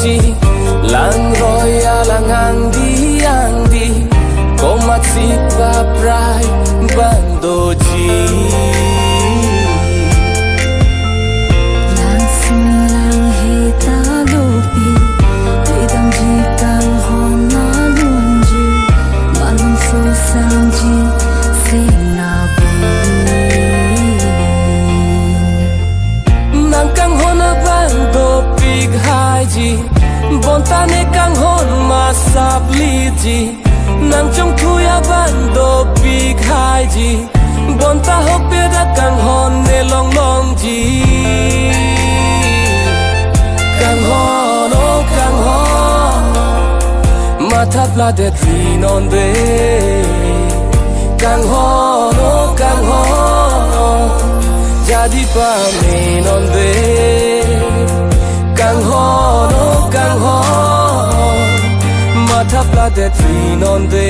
ji lang roya lang ang di komasi pa prai bando ji lang silang hita lupi tidang ji kang hon na lunji malung so sang ji sina bu nang kang hon na bando pig hai ji bontane kang hon masap li ji nang trong thuya bando pig hai ji bonta hope da kang hon ne long long ji kang hon oh kang hon matha pla de trinon de kang hon oh kang hon jadi pa me non de kang hon oh kang hon matha pla de trinon de